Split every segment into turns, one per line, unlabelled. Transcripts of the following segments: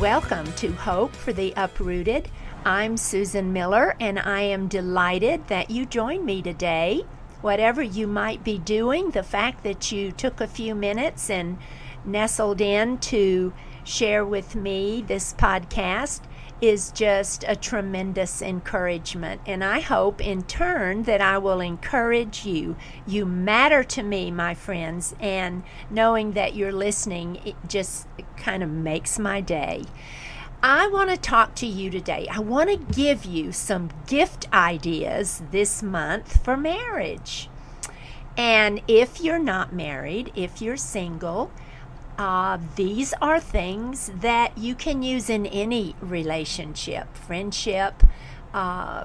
Welcome to Hope for the Uprooted. I'm Susan Miller, and I am delighted that you joined me today. Whatever you might be doing, the fact that you took a few minutes and nestled in to share with me this podcast is just a tremendous encouragement. And I hope in turn that I will encourage you. You matter to me, my friends, and knowing that you're listening, it just kind of makes my day. I want to talk to you today. I want to give you some gift ideas this month for marriage. And if you're not married, if you're single, these are things that you can use in any relationship, friendship,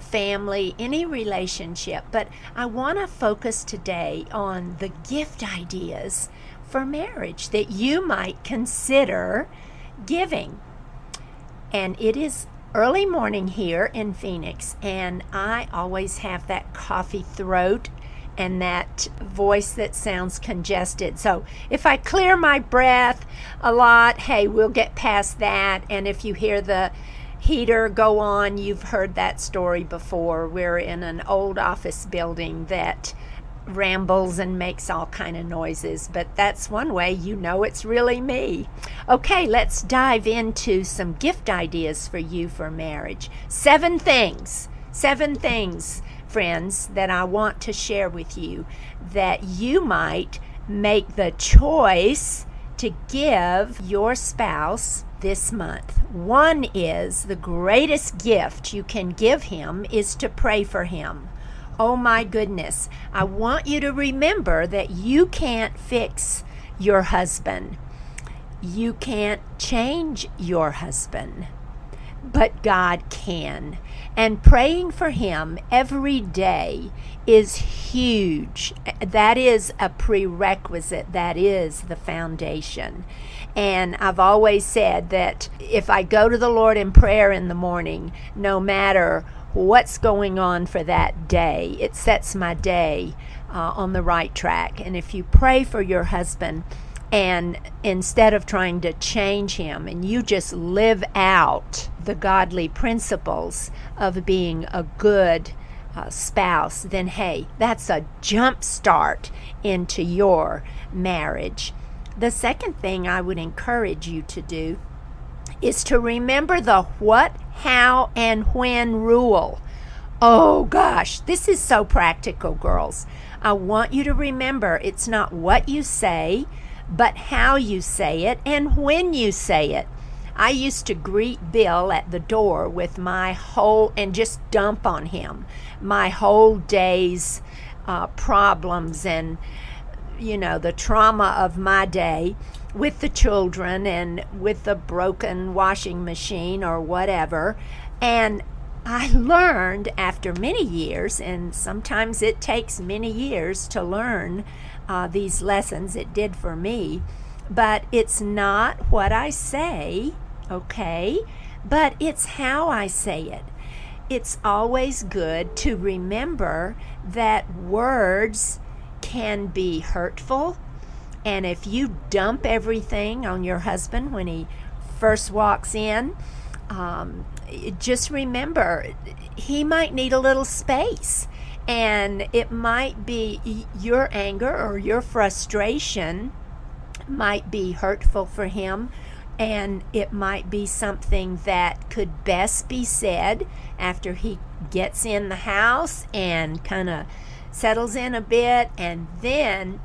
family, any relationship. But I want to focus today on the gift ideas for marriage that you might consider giving. And it is early morning here in Phoenix, and I always have that coffee throat and that voice that sounds congested. So if I clear my breath a lot, hey, we'll get past that. And if you hear the heater go on, you've heard that story before. We're in an old office building that rambles and makes all kind of noises, but that's one way you know it's really me. Okay, let's dive into some gift ideas for you for marriage. Seven things, friends, that I want to share with you that you might make the choice to give your spouse this month. One is the greatest gift you can give him is to pray for him. Oh my goodness, I want you to remember that you can't fix your husband. You can't change your husband, but God can. And praying for him every day is huge. That is a prerequisite. That is the foundation. And I've always said that if I go to the Lord in prayer in the morning, no matter what's going on for that day, it sets my day on the right track. And if you pray for your husband, and instead of trying to change him, and you just live out the godly principles of being a good spouse, then hey, that's a jump start into your marriage. The second thing I would encourage you to do is to remember the what, how, and when rule. Oh gosh, this is so practical, girls. I want you to remember it's not what you say, but how you say it and when you say it. I used to greet Bill at the door with my whole, and just dump on him, my whole day's problems and, the trauma of my day with the children and with the broken washing machine or whatever. And I learned after many years, and sometimes it takes many years to learn these lessons. It did for me. But it's not what I say, okay? But it's how I say it. It's always good to remember that words can be hurtful. And if you dump everything on your husband when he first walks in, just remember, he might need a little space. And it might be your anger or your frustration might be hurtful for him. And it might be something that could best be said after he gets in the house and kind of settles in a bit, and then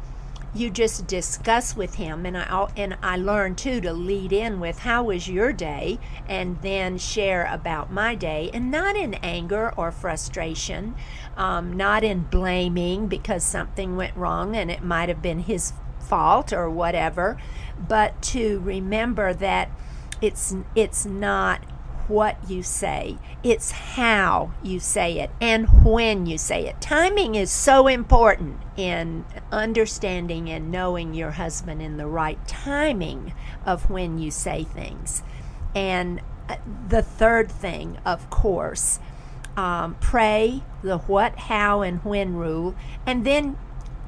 you just discuss with him. And I learned too to lead in with how was your day, and then share about my day, and not in anger or frustration, not in blaming because something went wrong and it might have been his fault or whatever, but to remember that it's not what you say, it's how you say it and when you say it. Timing is so important in understanding and knowing your husband in the right timing of when you say things. And the third thing, of course, pray the what, how, and when rule, and then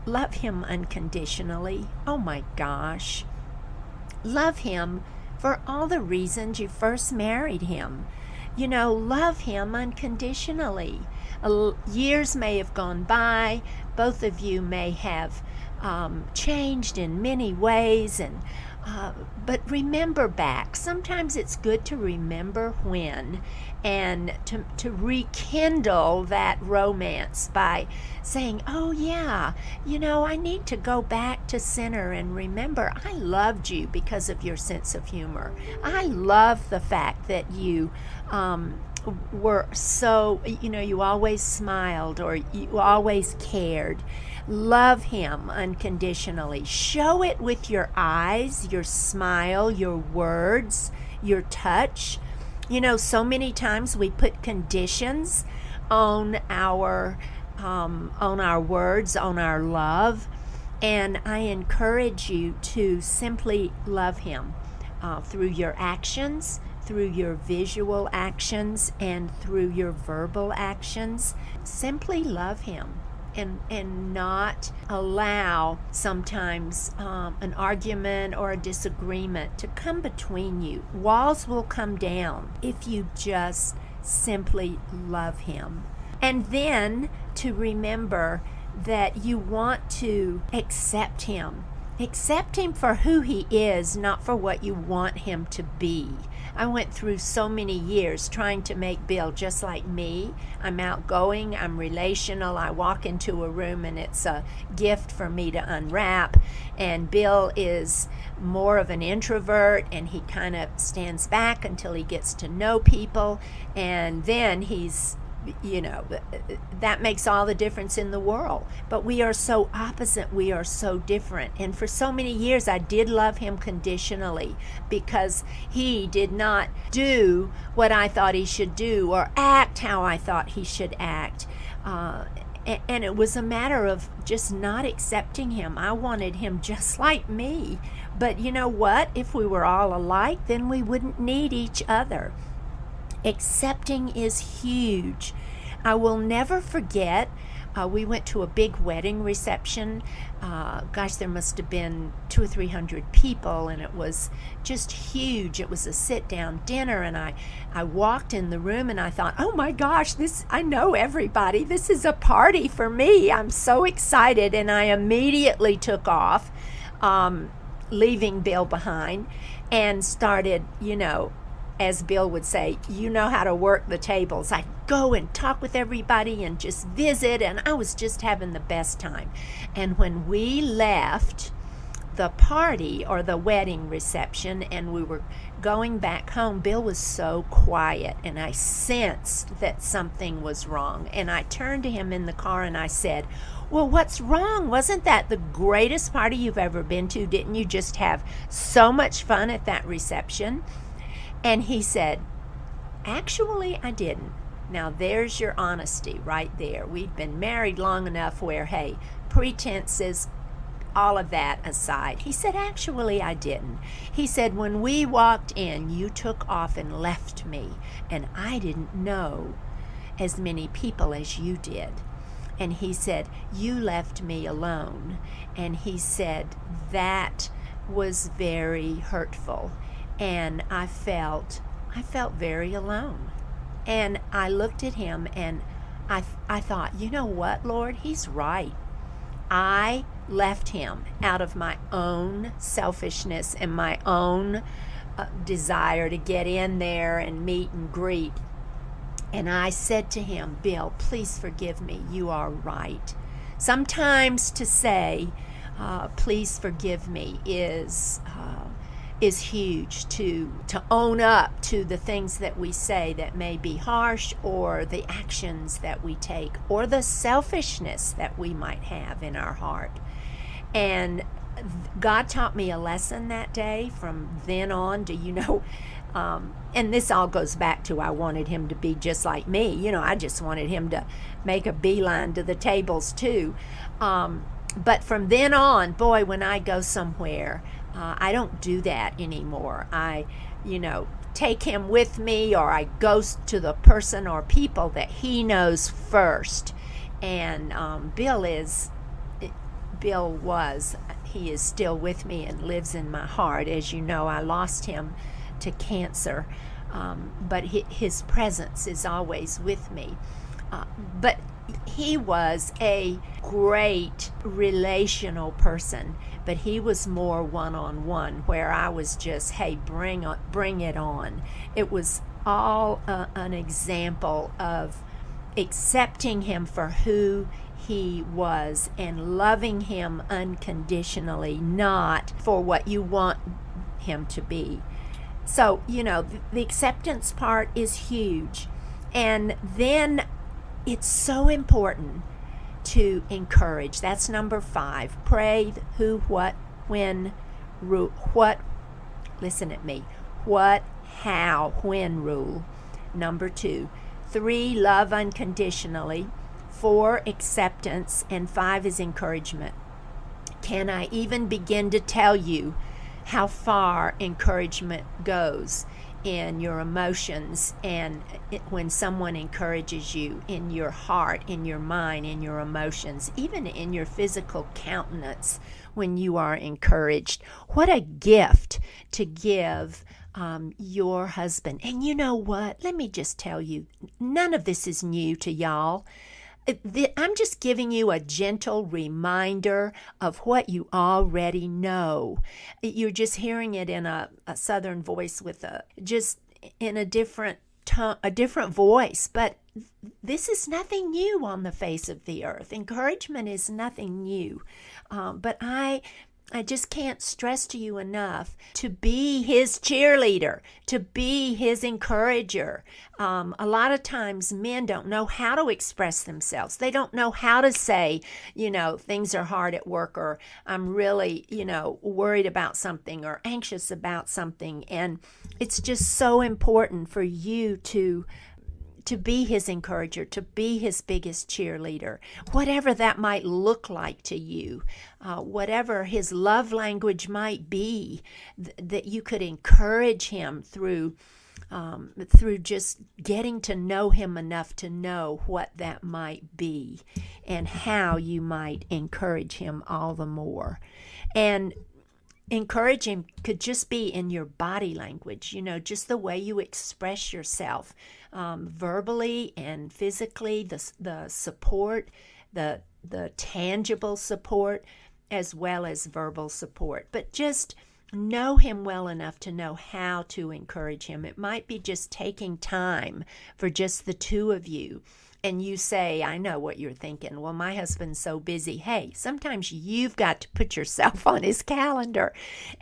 love him unconditionally. Oh my gosh. Love him for all the reasons you first married him. Love him unconditionally. Years may have gone by. Both of you may have changed in many ways, but remember back. Sometimes it's good to remember when, and to rekindle that romance by saying, oh yeah, I need to go back to center and remember I loved you because of your sense of humor. I love the fact that you were so, you always smiled, or you always cared. Love him unconditionally. Show it with your eyes, your smile, your words, your touch. So many times we put conditions on our words, on our love, and I encourage you to simply love him through your actions, through your visual actions, and through your verbal actions. Simply love him. And not allow sometimes an argument or a disagreement to come between you. Walls will come down if you just simply love him. And then to remember that you want to accept him. Accept him for who he is, not for what you want him to be. I went through so many years trying to make Bill just like me. I'm outgoing, I'm relational, I walk into a room and it's a gift for me to unwrap. And Bill is more of an introvert, and he kind of stands back until he gets to know people, and then he's that makes all the difference in the world. But we are so opposite, we are so different. And for so many years I did love him conditionally, because he did not do what I thought he should do or act how I thought he should act. And it was a matter of just not accepting him. I wanted him just like me. But you know what? If we were all alike, then we wouldn't need each other. Accepting is huge. I will never forget, we went to a big wedding reception. There must have been 200 or 300 people, and it was just huge. It was a sit-down dinner, and I walked in the room and I thought, oh my gosh, I know everybody. This is a party for me. I'm so excited, and I immediately took off, leaving Bill behind, and started, as Bill would say, you know how to work the tables. I'd go and talk with everybody and just visit, and I was just having the best time. And when we left the party or the wedding reception and we were going back home, Bill was so quiet, and I sensed that something was wrong. And I turned to him in the car and I said, well, what's wrong? Wasn't that the greatest party you've ever been to? Didn't you just have so much fun at that reception? And he said, actually, I didn't. Now, there's your honesty right there. We'd been married long enough where, hey, pretenses, all of that aside. He said, actually, I didn't. He said, when we walked in, you took off and left me, and I didn't know as many people as you did. And he said, you left me alone. And he said, that was very hurtful. And I felt very alone. And I looked at him and I thought, you know what, Lord? He's right. I left him out of my own selfishness and my own desire to get in there and meet and greet. And I said to him, Bill, please forgive me. You are right. Sometimes to say, please forgive me is huge. To own up to the things that we say that may be harsh, or the actions that we take, or the selfishness that we might have in our heart. And God taught me a lesson that day. From then on, and this all goes back to I wanted him to be just like me. I just wanted him to make a beeline to the tables too. But from then on, boy, when I go somewhere, I don't do that anymore. I, take him with me, or I go to the person or people that he knows first. And Bill was, he is still with me and lives in my heart. As you know, I lost him to cancer, but his presence is always with me. But he was a great relational person, but he was more one-on-one, where I was just, hey, bring it on. It was all an example of accepting him for who he was and loving him unconditionally, not for what you want him to be. So, the acceptance part is huge. And then it's so important to encourage. That's number 5. Pray, who, what, when, what, listen at me, what, how, when rule. Number 2. 3, love unconditionally. 4, acceptance. And 5 is encouragement. Can I even begin to tell you how far encouragement goes in your emotions, and when someone encourages you in your heart, in your mind, in your emotions, even in your physical countenance when you are encouraged? What a gift to give your husband. And you know what? Let me just tell you, none of this is new to y'all. I'm just giving you a gentle reminder of what you already know. You're just hearing it in a southern voice with just in a different tone, a different voice. But this is nothing new on the face of the earth. Encouragement is nothing new. But I just can't stress to you enough to be his cheerleader, to be his encourager. A lot of times men don't know how to express themselves. They don't know how to say, things are hard at work, or I'm really, worried about something or anxious about something. And it's just so important for you to be his encourager, to be his biggest cheerleader, whatever that might look like to you, whatever his love language might be, that you could encourage him through just getting to know him enough to know what that might be and how you might encourage him all the more. And encourage him could just be in your body language, just the way you express yourself, verbally and physically, the support, the tangible support, as well as verbal support. But just know him well enough to know how to encourage him. It might be just taking time for just the two of you. And you say, I know what you're thinking. Well, my husband's so busy. Hey, sometimes you've got to put yourself on his calendar.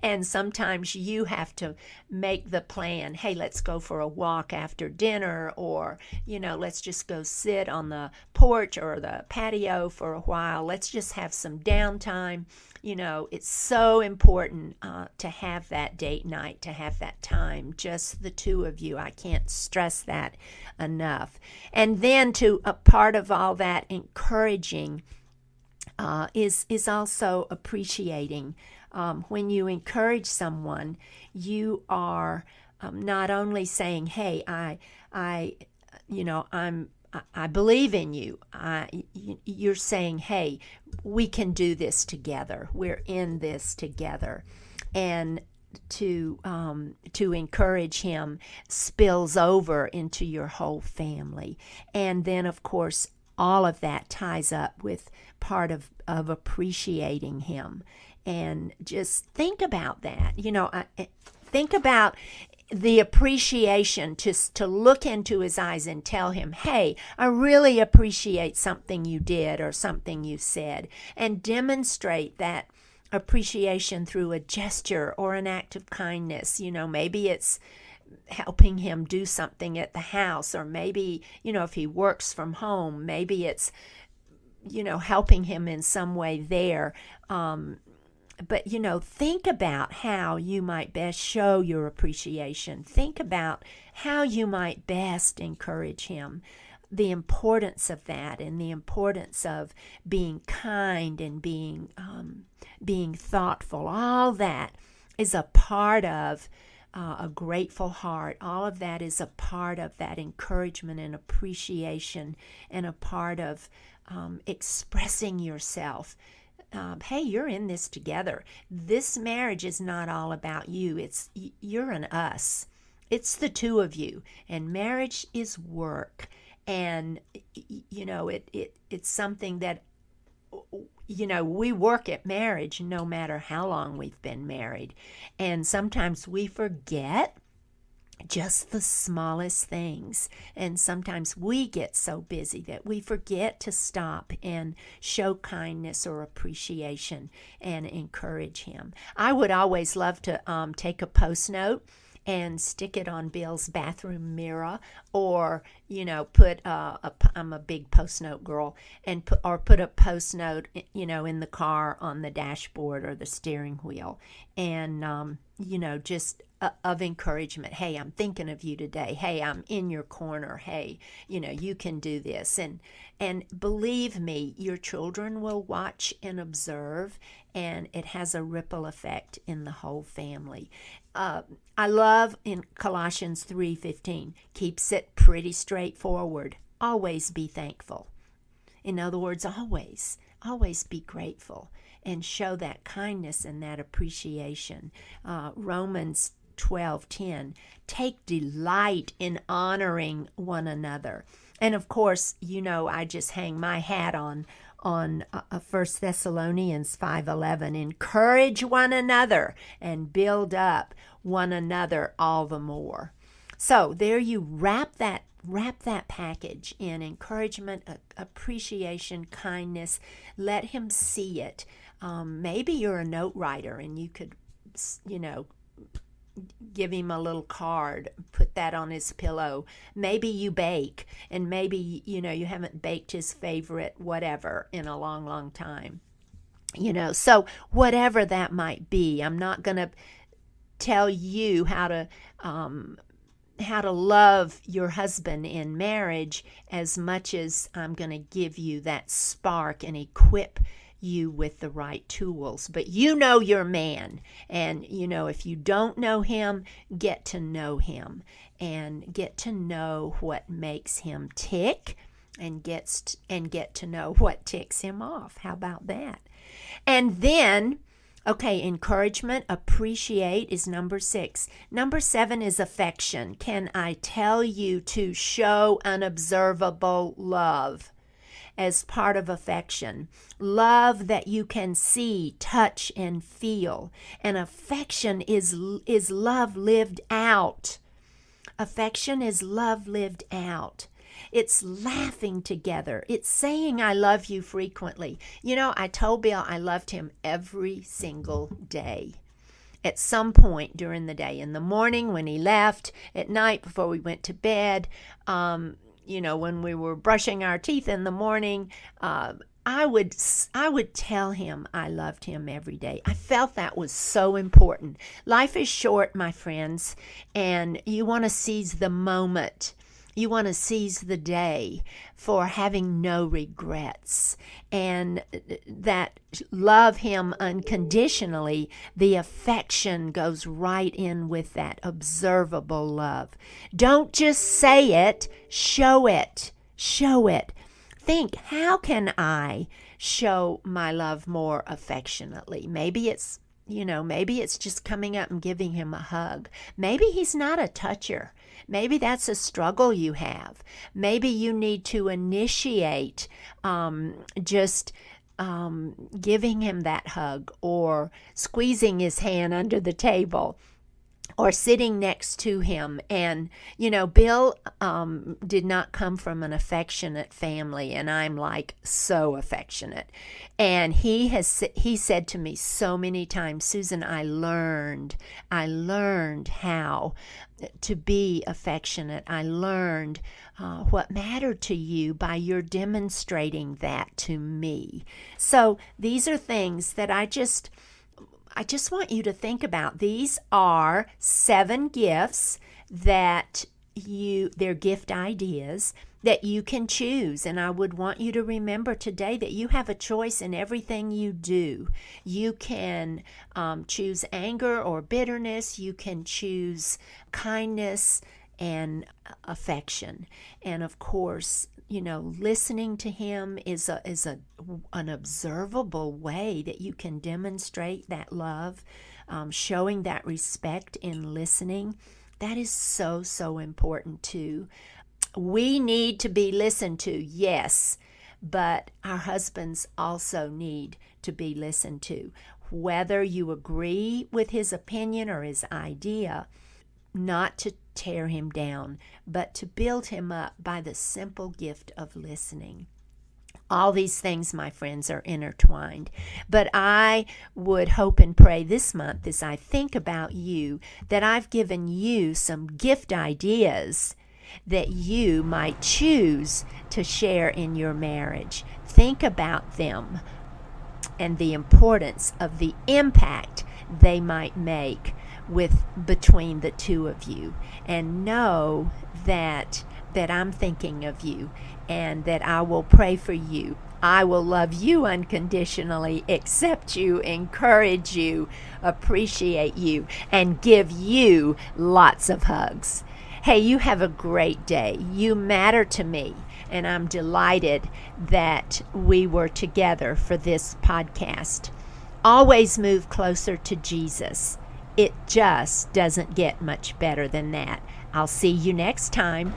And sometimes you have to make the plan. Hey, let's go for a walk after dinner, or, let's just go sit on the porch or the patio for a while. Let's just have some downtime. It's so important to have that date night, to have that time, just the two of you. I can't stress that enough. And then a part of all that encouraging is also appreciating. When you encourage someone, you are not only saying, hey, I believe in you. You're saying, hey, we can do this together. We're in this together. And to encourage him spills over into your whole family. And then, of course, all of that ties up with part of appreciating him. And just think about that. Think about the appreciation, to look into his eyes and tell him, hey, I really appreciate something you did or something you said, and demonstrate that appreciation through a gesture or an act of kindness. Maybe it's helping him do something at the house, or maybe, if he works from home, maybe it's, helping him in some way there. But, think about how you might best show your appreciation. Think about how you might best encourage him. The importance of that, and the importance of being kind and being thoughtful. All that is a part of a grateful heart. All of that is a part of that encouragement and appreciation, and a part of expressing yourself hey, you're in this together. This marriage is not all about you. You're an us. It's the two of you, and marriage is work. And it's something that we work at marriage no matter how long we've been married. And sometimes we forget just the smallest things. And sometimes we get so busy that we forget to stop and show kindness or appreciation and encourage him. I would always love to take a post-note and stick it on Bill's bathroom mirror, or put I'm a big post-note girl, and put a post-note in the car on the dashboard or the steering wheel, and just of encouragement. Hey, I'm thinking of you today. Hey, I'm in your corner. Hey, you can do this. And believe me, your children will watch and observe, and it has a ripple effect in the whole family. I love in Colossians 3:15, keeps it pretty straightforward. Always be thankful. In other words, always be grateful and show that kindness and that appreciation. Romans 12:10, take delight in honoring one another. And of course, I just hang my hat on 1 Thessalonians 5:11, encourage one another and build up one another all the more. So there you wrap that package in encouragement, appreciation, kindness. Let him see it. Maybe you're a note writer and you could, give him a little card, put that on his pillow. Maybe you bake, and maybe, you haven't baked his favorite whatever in a long, long time. So whatever that might be, I'm not going to tell you how to love your husband in marriage as much as I'm going to give you that spark and equip you with the right tools. But your man, and if you don't know him, get to know him and get to know what makes him tick, and get to know what ticks him off. How about that? And then encouragement, appreciate is number 6. Number 7 is affection. Can I tell you to show unobservable love as part of affection? Love that you can see, touch, and feel. And affection is love lived out. Affection is love lived out. It's laughing together. It's saying I love you frequently. I told Bill I loved him every single day. At some point during the day, in the morning when he left, at night before we went to bed, when we were brushing our teeth in the morning, I would tell him I loved him every day. I felt that was so important. Life is short, my friends, and you want to seize the moment. You want to seize the day for having no regrets, and that love him unconditionally. The affection goes right in with that observable love. Don't just say it, show it. Show it. Think, how can I show my love more affectionately? Maybe it's just coming up and giving him a hug. Maybe he's not a toucher. Maybe that's a struggle you have. Maybe you need to initiate giving him that hug, or squeezing his hand under the table, or sitting next to him. And, Bill did not come from an affectionate family, and I'm like so affectionate. And he said to me so many times, Susan, I learned how to be affectionate. I learned what mattered to you by your demonstrating that to me. So these are things that I just want you to think about. These are 7 gifts that they're gift ideas that you can choose. And I would want you to remember today that you have a choice in everything you do. You can choose anger or bitterness. You can choose kindness and affection. And of course, listening to him is an observable way that you can demonstrate that love, showing that respect in listening. That is so, so important too. We need to be listened to, yes, but our husbands also need to be listened to. Whether you agree with his opinion or his idea, not to tear him down, but to build him up by the simple gift of listening. All these things, my friends, are intertwined. But I would hope and pray this month, as I think about you, that I've given you some gift ideas that you might choose to share in your marriage. Think about them and the importance of the impact they might make between the two of you, and know that I'm thinking of you and that I will pray for you. I will love you unconditionally, accept you, encourage you, appreciate you, and give you lots of hugs. Hey, you have a great day. You matter to me, and I'm delighted that we were together for this podcast. Always move closer to Jesus. It just doesn't get much better than that. I'll see you next time.